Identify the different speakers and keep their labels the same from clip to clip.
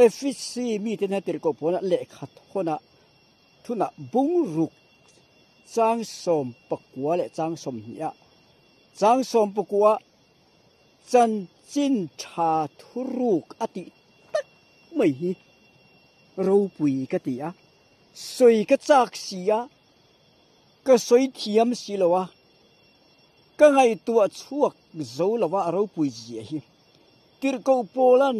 Speaker 1: efisi mi ten hatir ko pona le khat hona thuna bung ruk chang som pakwa le chang som nia chang som pakwa chan chin tha thuruk ati tak mai hi ro pui ka ti a soi ka chak sia ka soi thiam si lowa ka ngai tua chuak zo lawa ro pui ji hi tir ko polan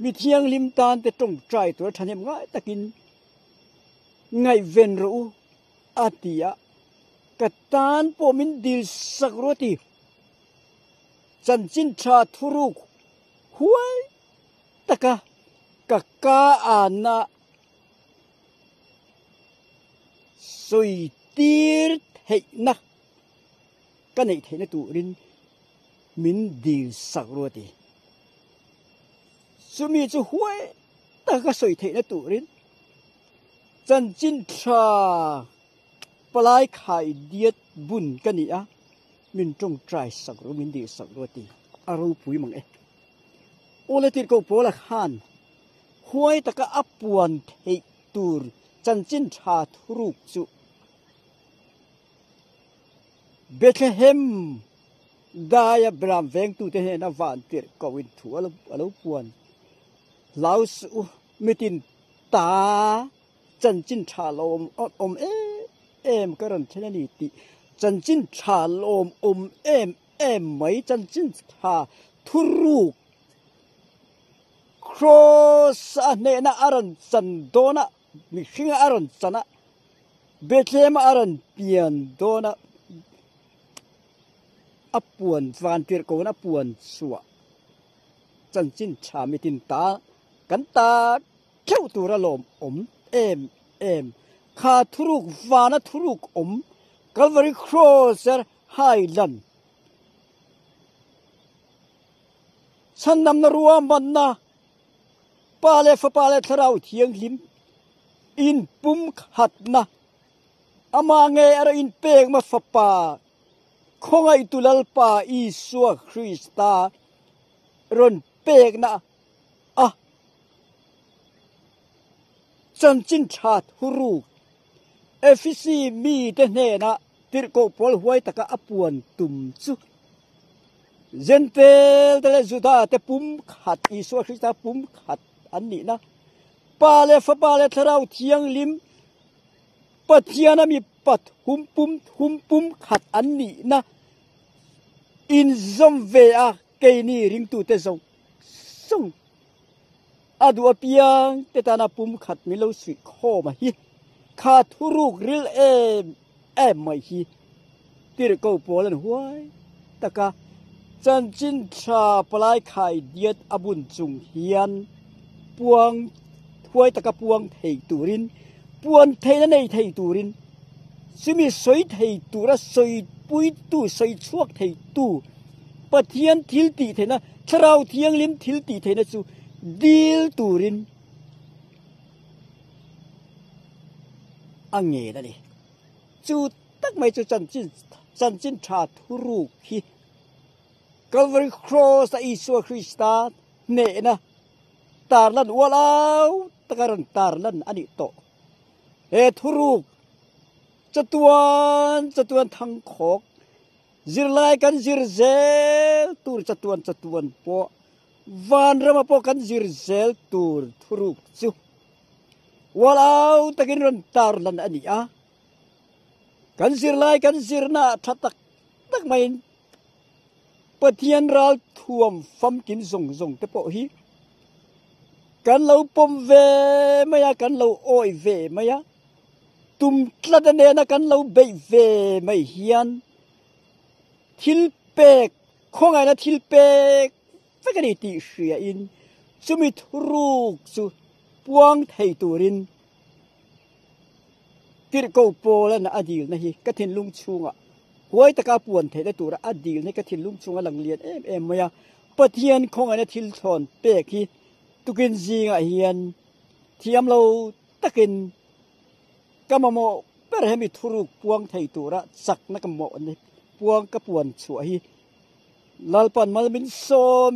Speaker 1: mi thiang lim tan te tong trai tur thanem ngai takin ngai ven ro atia ka tan po min dil sak roti chan chin tha thuruk huai taka ka ana soi tir thei na ka nei thei na tu rin min dil sak roti sumi chu huai taka soi thei na tu rin chan chin tha palai khai diet bun ka ni a min tong trai sak ro min dil sak roti aro pui mang e ole tir ko pola khan huai taka apuan thei tur chan chin tha thuruk chu Bethlehem daya bram veng tu te na van tir ko win thu alo puan laus mitin ta chan chin tha lom om em karan chenani ti chan chin tha lom em mai chan chin tha thuruk cross ane na aran chan dona mi hringa aran chana Bethlehem aran pian dona apuan van tir ko na puan suwa chan chin tha mitin ta kan ta theu tura lom om em kha thuruk vana thuruk om Calvary crosser highland sannam na ruam banna pale fa pale tharau thiang lim in pum khat na ama nge ara in pek ma fa pa khongai tulal pa Isua Krista ron pek na chan chin tha thuruk efisi mi te ne na tir ko pol huai taka apuan tum chu zentel te juda te pum khat Isua Krista pum khat an ni na pale fa pale tharau thiang lim pathiana mi pat hum pum khat an ni na in zom ve a ke ni ring tu te zong sung adu apiang te tana pum khat mi lo sui kho ma hi kha thuruk ril em mai hi tir ko polan huai taka chan chin tha palai khai diet abun chung hian puang huai taka puang thei turin puan thei na nei thei turin simi soi thei tura soi pui tu soi chuak thei tu pathian thil ti theina tharau thiang lim thil ti theina chu dil turin ange da ni chu tak mai chu chan chin tha thuruk hi Calvary cross ta Isua Krista ne na tarlan walau takaran tarlan ani to e thuruk chatuan thang khok zirlai kan zirzel tur chatuan po van rama po kan zirzel tur thuruk chu walau takin ron tarlan ani a kan zirlai kan zirna thatak tak main pathian ral thuam fam kin zong te po hi kan lo pom ve maya kan lo oi ve maya tum tladane na kan lo be ve mai hian thil pek khongai na thil pek fakani ti hria in chumi thuruk chu puang thei turin tir ko polan adil na hi kathin lung chunga huai taka puan thei na tura adil ne kathin lung chunga lang lian em maya pathian khongai na thil thon pek hi tukin zinga hian thiam lo takin kamamo per hemi thuruk puang thei tura sak na kamo ne puang ka puan chu hi lalpan malmin som